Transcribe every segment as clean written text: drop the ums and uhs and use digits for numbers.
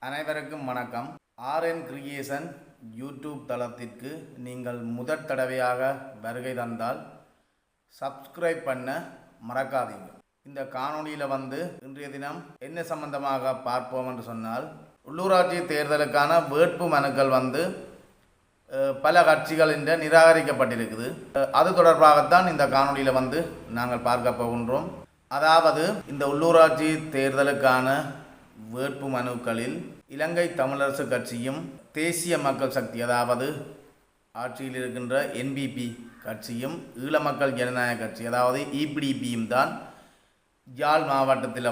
அனைவருக்கும் வணக்கம். R N creation YouTube தளத்திற்கு நீங்கள் முதற் தடவையாக வருகை தந்தால் சப்ஸ்கிரைப் பண்ண மறக்காதீங்க. இந்த காணொளியில் இன்றைய தினம் என்ன சம்பந்தமாக பார்ப்போம் என்று சொன்னால், உள்ளூராட்சி தேர்தலுக்கான வேட்பு மனுக்கள் பல கட்சிகளின் நிராகரிக்கப்பட்டிருக்குது. அது தொடர்பாகத்தான் இந்த காணொளியில் நாங்கள் பார்க்க போகின்றோம். அதாவது இந்த உள்ளூராட்சி தேர்தலுக்கான வேட்பு மனுக்களில் இலங்கை தமிழரசு கட்சியும் தேசிய மக்கள் சக்தி அதாவது ஆட்சியில் இருக்கின்ற என்பிபி கட்சியும் ஈழ மக்கள் ஜனநாயக கட்சி அதாவது இபிடிபியும் தான் யாழ் மாவட்டத்தில்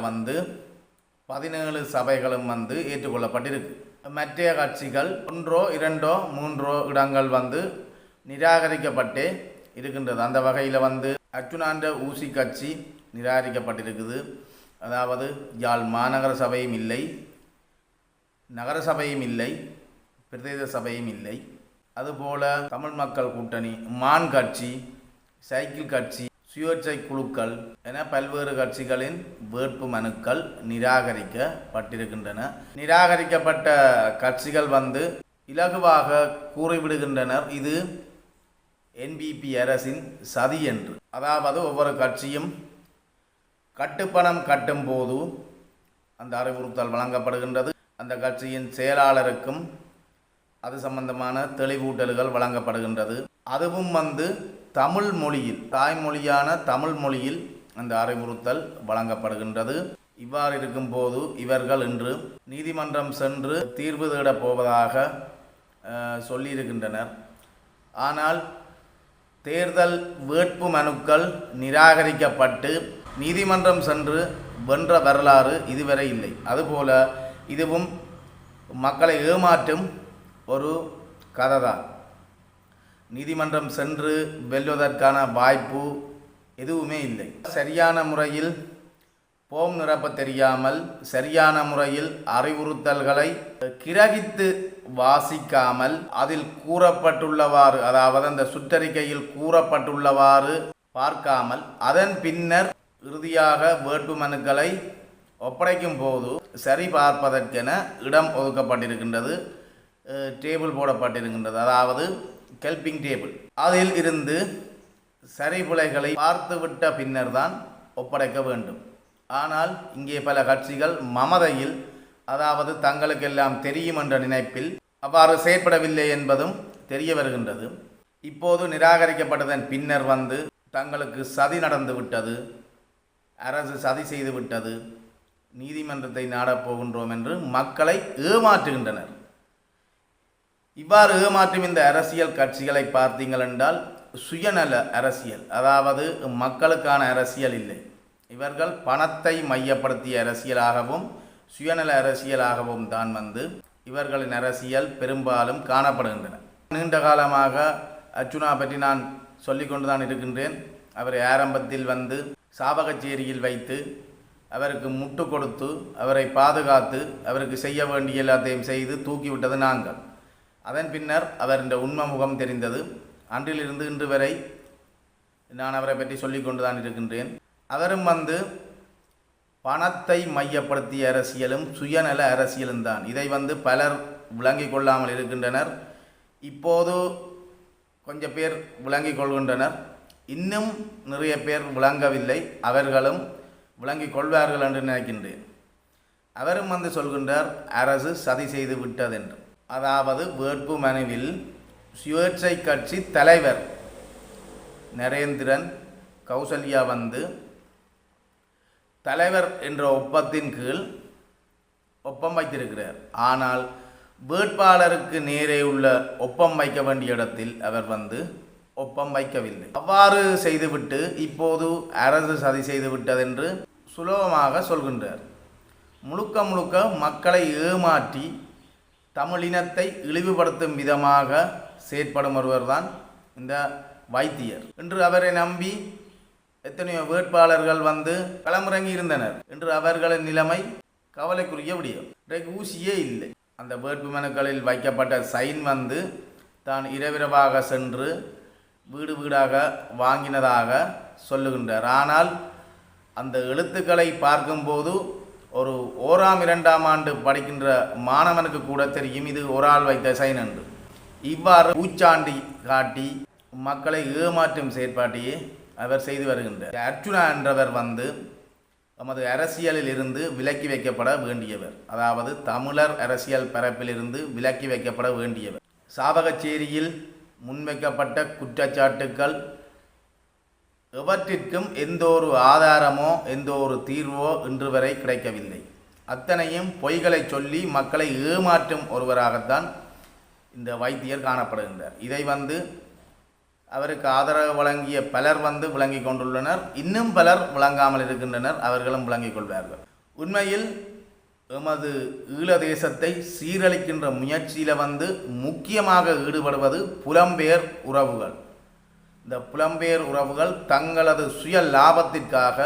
17 சபைகளும் ஏற்றுக்கொள்ளப்பட்டிருக்கு. மற்ற கட்சிகள் 1, 2, 3 இடங்கள் நிராகரிக்கப்பட்டே இருக்கின்றது. அந்த வகையில் அர்ச்சுனாண்ட ஊசி கட்சி நிராகரிக்கப்பட்டிருக்குது. அதாவது யாழ் மாநகர சபையும் இல்லை, நகர சபையும் இல்லை, பிரதேச சபையும் இல்லை. அதுபோல தமிழ் மக்கள் கூட்டணி, மான் கட்சி, சைக்கிள் கட்சி, சுயேட்சை குழுக்கள் என பல்வேறு கட்சிகளின் வேட்பு மனுக்கள் நிராகரிக்கப்பட்டிருக்கின்றன. நிராகரிக்கப்பட்ட கட்சிகள் இலகுவாக கூறிவிடுகின்றனர் இது என்பிபி அரசின் சதி என்று. அதாவது ஒவ்வொரு கட்சியும் கட்டுப்பணம் கட்டும் போது அந்த அறிவுறுத்தல் வழங்கப்படுகின்றது. அந்த கட்சியின் செயலாளருக்கும் அது சம்பந்தமான தெளிவூட்டல்கள் வழங்கப்படுகின்றது. அதுவும் தமிழ் மொழியில், தாய்மொழியான தமிழ் மொழியில் அந்த அறிவுறுத்தல் வழங்கப்படுகின்றது. இவ்வாறு இருக்கும்போது இவர்கள் இன்று நீதிமன்றம் சென்று தீர்வு தேடப் போவதாக சொல்லியிருக்கின்றனர். ஆனால் தேர்தல் வேட்பு மனுக்கள் நிராகரிக்கப்பட்டு நீதிமன்றம் சென்று வென்ற வரலாறு இதுவரை இல்லை. அதுபோல இதுவும் மக்களை ஏமாற்றும் ஒரு கதை தான். நீதிமன்றம் சென்று வெல்வதற்கான வாய்ப்பு எதுவுமே இல்லை. சரியான முறையில் போம் நிரப்ப தெரியாமல், சரியான முறையில் அறிவுறுத்தல்களை கிரகித்து வாசிக்காமல், அதில் கூறப்பட்டுள்ளவாறு அதாவது அந்த சுற்றறிக்கையில் கூறப்பட்டுள்ளவாறு பார்க்காமல், அதன் பின்னர் இறுதியாக வேட்பு மனுக்களை ஒப்படைக்கும் போது சரி பார்ப்பதற்கென இடம் ஒதுக்கப்பட்டிருக்கின்றது, டேபிள் போடப்பட்டிருக்கின்றது. அதாவது கெல்பிங் டேபிள். அதில் இருந்து சரி பிழைகளை பார்த்துவிட்ட பின்னர் தான் ஒப்படைக்க வேண்டும். ஆனால் இங்கே பல கட்சிகள் மமதையில், அதாவது தங்களுக்கெல்லாம் தெரியும் என்ற நினைப்பில் அவ்வாறு செயற்படவில்லை என்பதும் தெரிய வருகின்றது. இப்போது நிராகரிக்கப்பட்டதன் பின்னர் தங்களுக்கு சதி நடந்து விட்டது, அரசு சதி செய்து விட்டது, நீதிமன்றத்தை நாடப்போகின்றோம் என்று மக்களை ஏமாற்றுகின்றனர். இவ்வாறு ஏமாற்றும் இந்த அரசியல் கட்சிகளை பார்த்தீங்கள் என்றால் சுயநல அரசியல், அதாவது மக்களுக்கான அரசியல் இல்லை. இவர்கள் பணத்தை மையப்படுத்திய அரசியலாகவும் சுயநல அரசியலாகவும் தான் இவர்களின் அரசியல் பெரும்பாலும் காணப்படுகின்றன. நீண்ட காலமாக அர்ச்சுனா பற்றி நான் சொல்லிக்கொண்டு தான் இருக்கின்றேன். அவரை ஆரம்பத்தில் சாவகச்சேரியில் வைத்து அவருக்கு முட்டு கொடுத்து அவரை பாதுகாத்து அவருக்கு செய்ய வேண்டிய எல்லாத்தையும் செய்து தூக்கிவிட்டது நாங்கள். அதன் பின்னர் அவர் இந்த உண்மை முகம் தெரிந்தது. அன்றிலிருந்து இன்று வரை நான் அவரை பற்றி சொல்லிக்கொண்டு தான் இருக்கின்றேன். அவரும் பணத்தை மையப்படுத்திய அரசியலும் சுயநல அரசியலும் தான். இதை பலர் விளங்கிக் கொள்ளாமல் இருக்கின்றனர். இப்போது கொஞ்சம் பேர் விளங்கிக் கொள்கின்றனர். இன்னும் நிறைய பேர் விளங்கவில்லை. அவர்களும் விளங்கிக் கொள்வார்கள் என்று நினைக்கின்றேன். அவரும் சொல்கின்றார் அரசு சதி செய்து விட்டது என்று. அதாவது வேட்பு மனுவில் சுயேட்சை கட்சி தலைவர் நரேந்திரன் கௌசல்யா தலைவர் என்ற ஒப்பத்தின் கீழ் ஒப்பம் வைத்திருக்கிறார். ஆனால் வேட்பாளருக்கு நேரே உள்ள ஒப்பம் வைக்க வேண்டிய இடத்தில் அவர் ஒப்பம் வைக்கவில்லை. அவ்வாறு செய்துவிட்டு இப்போது அரசு சதி செய்து விட்டதென்று சுலபமாக சொல்கின்றார். முழுக்க முழுக்க மக்களை ஏமாற்றி தமிழினத்தை இழிவுபடுத்தும் விதமாக செயற்படும் ஒருவர் தான் இந்த வைத்தியர். இன்று அவரை நம்பி எத்தனையோ வேட்பாளர்கள் களமிறங்கி இருந்தனர். இன்று அவர்களின் நிலைமை கவலைக்குரிய விடயம். இன்றைக்கு ஊசியே இல்லை. அந்த வேட்பு மனுக்களில் வைக்கப்பட்ட சைன் தான் இரவிரவாக சென்று வீடு வீடாக வாங்கினதாக சொல்லுகின்றார். ஆனால் அந்த எழுத்துக்களை பார்க்கும்போது ஒரு ஓராம் இரண்டாம் ஆண்டு படிக்கின்ற மாணவனுக்கு கூட தெரியும் இது ஒரு ஆள் வைத்த சைன் என்று. இவ்வாறு பூச்சாண்டி காட்டி மக்களை ஏமாற்றும் செயற்பாட்டையே அவர் செய்து வருகின்றார். அர்ச்சுனா என்றவர் நமது அரசியலில் இருந்து விலக்கி வைக்கப்பட வேண்டியவர், அதாவது தமிழர் அரசியல் பரப்பிலிருந்து விலக்கி வைக்கப்பட வேண்டியவர். சாவகச்சேரியில் முன்வைக்கப்பட்ட குற்றச்சாட்டுக்கள் எவற்றிற்கும் எந்த ஒரு ஆதாரமோ எந்த ஒரு தீர்வோ இன்று வரை கிடைக்கவில்லை. அத்தனையும் பொய்களை சொல்லி மக்களை ஏமாற்றும் ஒருவராகத்தான் இந்த வைத்தியர் காணப்படுகின்றார். இதை அவருக்கு ஆதரவு வழங்கிய பலர் விளங்கி கொண்டுள்ளனர். இன்னும் பலர் விளங்காமல் இருக்கின்றனர். அவர்களும் விளங்கிக் கொள்வார்கள். உண்மையில் எமது ஈழ தேசத்தை சீரழிக்கின்ற முயற்சியில் முக்கியமாக ஈடுபடுவது புலம்பெயர் உறவுகள். இந்த புலம்பெயர் உறவுகள் தங்களது சுய லாபத்திற்காக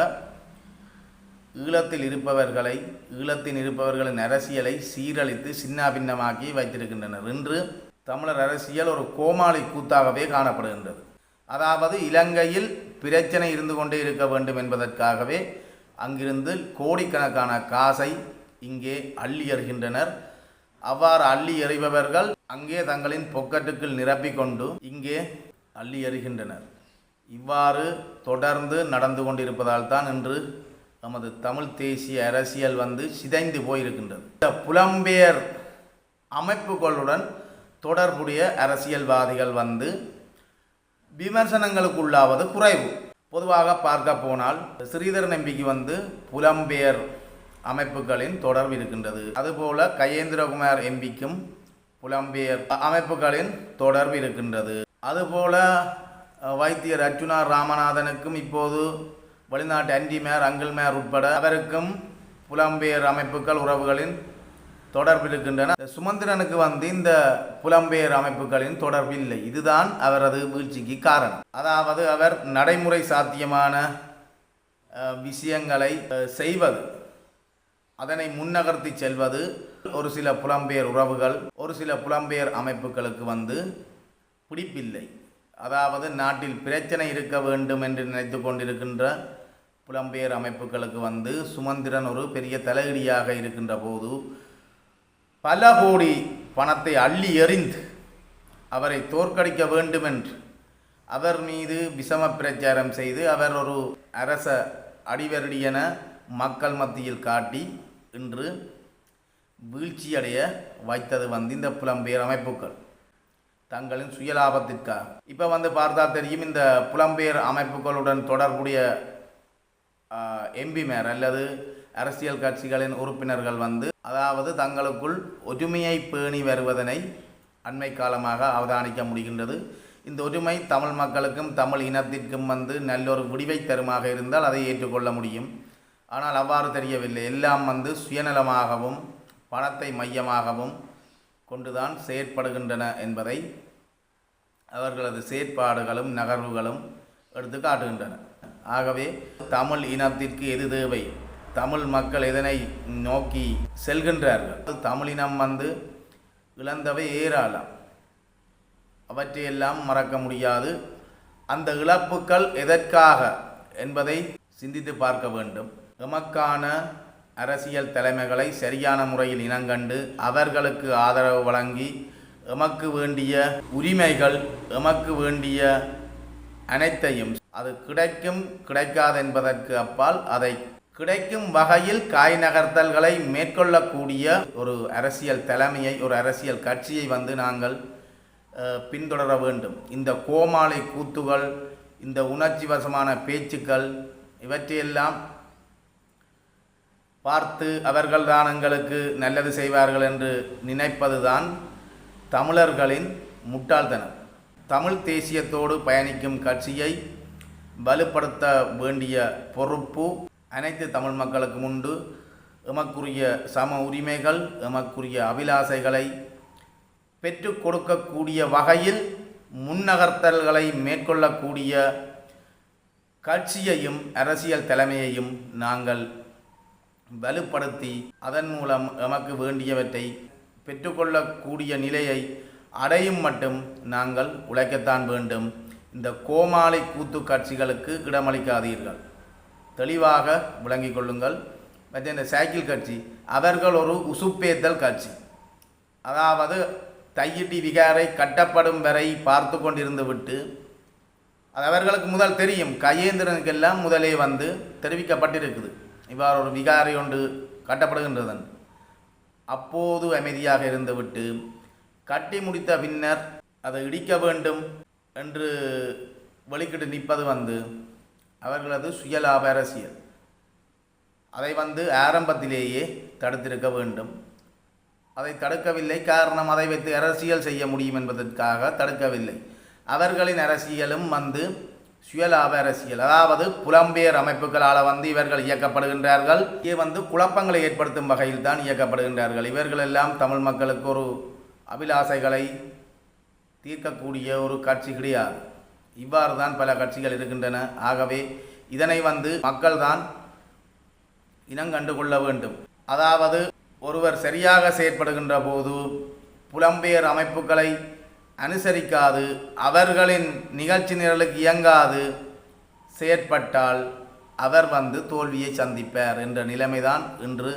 ஈழத்தில் இருப்பவர்களின் அரசியலை சீரழித்து சின்னாபின்னமாக்கி வைத்திருக்கின்றனர். இன்று தமிழர் அரசியல் ஒரு கோமாளி கூத்தாகவே காணப்படுகின்றது. அதாவது இலங்கையில் பிரச்சனை இருந்து கொண்டே இருக்க வேண்டும் என்பதற்காகவே அங்கிருந்து கோடிக்கணக்கான காசை இங்கே அள்ளி எறிகின்றனர். அவ்வாறு அள்ளி எறிபவர்கள் அங்கே தங்களின் பொக்கெட்டுக்குள் நிரப்பிக்கொண்டு இங்கே அள்ளி எறிகின்றனர். இவ்வாறு தொடர்ந்து நடந்து கொண்டிருப்பதால் தான் இன்று நமது தமிழ் தேசிய அரசியல் சிதைந்து போயிருக்கின்றது. இந்த புலம்பெயர் அமைப்புகளுடன் தொடர்புடைய அரசியல்வாதிகள் விமர்சனங்களுக்கு உள்ளாவது குறைவு. பொதுவாக பார்க்க போனால் ஸ்ரீதரன் எம்பிக்கு புலம்பெயர் அமைப்புகளின் தொடர்பு இருக்கின்றது. அதுபோல கஜேந்திரகுமார் எம்பிக்கும் புலம்பெயர் அமைப்புகளின் தொடர்பு இருக்கின்றது. அதுபோல வைத்தியர் அர்ச்சுனா ராமநாதனுக்கும் இப்போது வெளிநாட்டு அண்டி மேயர் அங்கிள் மேயர் உட்பட அவருக்கும் புலம்பெயர் அமைப்புகள் உறவுகளின் தொடர்பு இருக்கின்றன. சுமந்திரனுக்கு இந்த புலம்பெயர் அமைப்புகளின் தொடர்பு இல்லை. இதுதான் அவரது வீழ்ச்சிக்கு காரணம். அதாவது அவர் நடைமுறை சாத்தியமான விஷயங்களை செய்வது, அதனை முன்னகர்த்தி செல்வது ஒரு சில புலம்பெயர் உறவுகள், ஒரு சில புலம்பெயர் அமைப்புகளுக்கு பிடிப்பில்லை. அதாவது நாட்டில் பிரச்சனை இருக்க வேண்டும் என்று நினைத்து கொண்டிருக்கின்ற புலம்பெயர் அமைப்புகளுக்கு சுமந்திரன் ஒரு பெரிய தலையீடியாக இருக்கின்ற போது பல கோடி பணத்தை அள்ளி எறிந்து அவரை தோற்கடிக்க வேண்டும் என்று அவர் மீது விஷம பிரச்சாரம் செய்து அவர் ஒரு அரச அடிவருடி என மக்கள் மத்தியில் காட்டி இன்று வீழ்ச்சியடைய வைத்தது இந்த புலம்பெயர் அமைப்புகள் தங்களின் சுயலாபத்திற்காக. இப்போ பார்த்தா தெரியும், இந்த புலம்பெயர் அமைப்புகளுடன் தொடர்புடைய எம்பிமார் அல்லது அரசியல் கட்சிகளின் உறுப்பினர்கள் அதாவது தங்களுக்குள் ஒற்றுமையை பேணி வருவதனை அண்மை காலமாக அவதானிக்க முடிகின்றது. இந்த ஒற்றுமை தமிழ் மக்களுக்கும் தமிழ் இனத்திற்கும் நல்லொரு விடிவை தருமாக இருந்தால் அதை ஏற்றுக்கொள்ள முடியும். ஆனால் அவ்வாறு தெரியவில்லை. எல்லாம் சுயநலமாகவும் பணத்தை மையமாகவும் கொண்டுதான் செயற்படுகின்றன என்பதை அவர்களது செயற்பாடுகளும் நகர்வுகளும் எடுத்து காட்டுகின்றன. ஆகவே தமிழ் இனத்திற்கு எது தேவை, தமிழ் மக்கள் எதனை நோக்கி செல்கின்றார்கள், தமிழினம் இழந்தவை ஏராளம், அவற்றையெல்லாம் மறக்க முடியாது. அந்த இழப்புக்கள் எதற்காக என்பதை சிந்தித்து பார்க்க வேண்டும். எமக்கான அரசியல் தலைமைகளை சரியான முறையில் இனங்கண்டு அவர்களுக்கு ஆதரவு வழங்கி எமக்கு வேண்டிய உரிமைகள், எமக்கு வேண்டிய அனைத்தையும் அது கிடைக்கும் கிடைக்காது என்பதற்கு அப்பால் அதை கிடைக்கும் வகையில் காய் நகர்த்தல்களை மேற்கொள்ளக்கூடிய ஒரு அரசியல் தலைமையை, ஒரு அரசியல் கட்சியை நாங்கள் பின்தொடர வேண்டும். இந்த கோமாளி கூத்துகள், இந்த உணர்ச்சி வசமான பேச்சுக்கள் இவற்றையெல்லாம் பார்த்து அவர்கள்தான் எங்களுக்கு நல்லது செய்வார்கள் என்று நினைப்பதுதான் தமிழர்களின் முட்டாள்தனம். தமிழ் தேசியத்தோடு பயணிக்கும் கட்சியை வலுப்படுத்த வேண்டிய பொறுப்பு அனைத்து தமிழ் மக்களுக்கும் உண்டு. எமக்குரிய சம உரிமைகள், எமக்குரிய அபிலாசைகளை பெற்றுக் கொடுக்கக்கூடிய வகையில் முன்னகர்த்தல்களை மேற்கொள்ளக்கூடிய கட்சியையும் அரசியல் தலைமையையும் நாங்கள் வலுப்படுத்தி அதன் மூலம் எமக்கு வேண்டியவற்றை பெற்றுக்கொள்ளக்கூடிய நிலையை அடையும் மட்டும் நாங்கள் உழைக்கத்தான் வேண்டும். இந்த கோமாளி கூத்து காட்சிகளுக்கு இடமளிக்காதீர்கள். தெளிவாக விளங்கிக் கொள்ளுங்கள். மற்ற இந்த சைக்கிள் கட்சி அவர்கள் ஒரு உசுப்பேத்தல் கட்சி. அதாவது தையிட்டி விகாரை கட்டப்படும் வரை பார்த்து கொண்டிருந்து விட்டு, அது அவர்களுக்கு முதல் தெரியும், கஜேந்திரனுக்கெல்லாம் முதலே வந்து தெரிவிக்கப்பட்டிருக்குது இவ்வாறு ஒரு விகாரை ஒன்று கட்டப்படுகின்றதன். அப்போது அமைதியாக இருந்துவிட்டு கட்டி முடித்த பின்னர் அதை இடிக்க வேண்டும் என்று வெளிக்கிட்டு நிற்பது வந்து அவர்களது சுயலாப அரசியல். அதை வந்து ஆரம்பத்திலேயே தடுத்திருக்க வேண்டும். அதை தடுக்கவில்லை. காரணம், அதை வைத்து அரசியல் செய்ய முடியும் என்பதற்காக தடுக்கவில்லை. அவர்களின் அரசியலும் வந்து சுயலாப அரசியல். அதாவது புலம்பெயர் அமைப்புகளால் வந்து இவர்கள் இயக்கப்படுகின்றார்கள். இங்கே வந்து குழப்பங்களை ஏற்படுத்தும் வகையில் தான் இயக்கப்படுகின்றார்கள். இவர்கள் எல்லாம் தமிழ் மக்களுக்கு ஒரு அபிலாசைகளை தீர்க்கக்கூடிய ஒரு கட்சி கிடையாது. இவ்வாறு தான் பல கட்சிகள் இருக்கின்றன. ஆகவே இதனை வந்து மக்கள் தான் இனங்கண்டு கொள்ள வேண்டும். அதாவது ஒருவர் சரியாக செயற்படுகின்ற போது புலம்பெயர் அமைப்புகளை அனுசரிக்காது, அவர்களின் நிகழ்ச்சி நிரலுக்கு இயங்காது செயற்பட்டால் அவர் வந்து தோல்வியை சந்திப்பார் என்ற நிலைமைதான் இன்று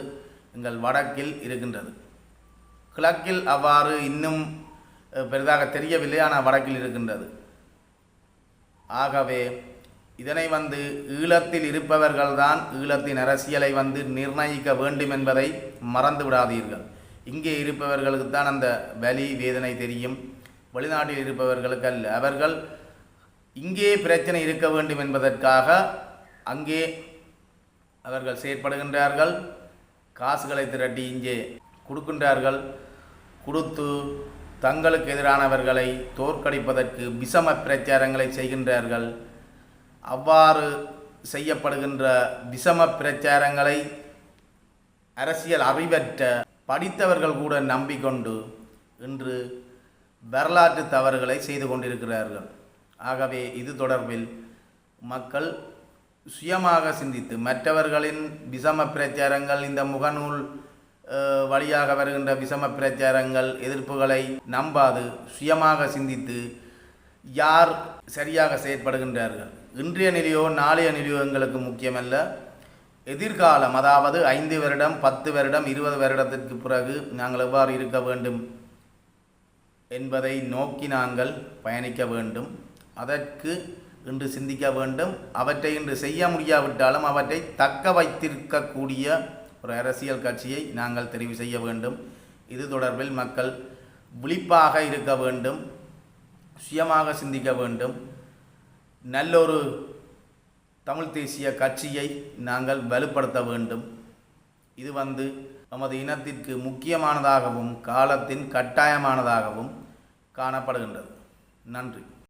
எங்கள் வடக்கில் இருக்கின்றது. கிழக்கில் அவ்வாறு இன்னும் பெரிதாக தெரியவில்லை, ஆனால் வடக்கில் இருக்கின்றது. ஆகவே இதனை வந்து ஈழத்தில் இருப்பவர்கள்தான் ஈழத்தின் அரசியலை வந்து நிர்ணயிக்க வேண்டும் என்பதை மறந்து விடாதீர்கள். இங்கே இருப்பவர்களுக்கு தான் அந்த வலி வேதனை தெரியும், வெளிநாட்டில் இருப்பவர்களுக்கு அல்ல. அவர்கள் இங்கே பிரச்சனை இருக்க வேண்டும் என்பதற்காக அங்கே அவர்கள் செயற்படுகின்றார்கள். காசுகளை திரட்டி இங்கே கொடுக்கின்றார்கள். கொடுத்து தங்களுக்கு எதிரானவர்களை தோற்கடிப்பதற்கு விஷம பிரச்சாரங்களை செய்கின்றார்கள். அவ்வாறு செய்யப்படுகின்ற விஷம பிரச்சாரங்களை அரசியல் அறிவற்ற படித்தவர்கள் கூட நம்பிக்கொண்டு இன்று வரலாற்று தவறுகளை செய்து கொண்டிருக்கிறார்கள். ஆகவே இது தொடர்பில் மக்கள் சுயமாக சிந்தித்து மற்றவர்களின் விஷம பிரச்சாரங்கள், இந்த முகநூல் வழியாக வருகின்ற விஷம பிரச்சாரங்கள், எதிர்ப்புகளை நம்பாது சுயமாக சிந்தித்து யார் சரியாக செயற்படுகின்றார்கள், இன்றைய நிலையோ நாளைய நிலையோ எங்களுக்கு முக்கியமல்ல, எதிர்காலம், அதாவது 5 வருடம் 10 வருடம் 20 வருடத்திற்கு பிறகு நாங்கள் எவ்வாறு இருக்க வேண்டும் என்பதை நோக்கி நாங்கள் பயணிக்க வேண்டும். அதற்கு இன்று சிந்திக்க வேண்டும். அவற்றை இன்று செய்ய முடியாவிட்டாலும் அவற்றை தக்க வைத்திருக்கக்கூடிய ஒரு அரசியல் கட்சியை நாங்கள் தெரிவு செய்ய வேண்டும். இது தொடர்பில் மக்கள் விழிப்பாக இருக்க வேண்டும், சுயமாக சிந்திக்க வேண்டும். நல்லொரு தமிழ் தேசிய கட்சியை நாங்கள் வலுப்படுத்த வேண்டும். இது வந்து நமது இனத்திற்கு முக்கியமானதாகவும் காலத்தின் கட்டாயமானதாகவும் காணப்படுகின்றது. நன்றி.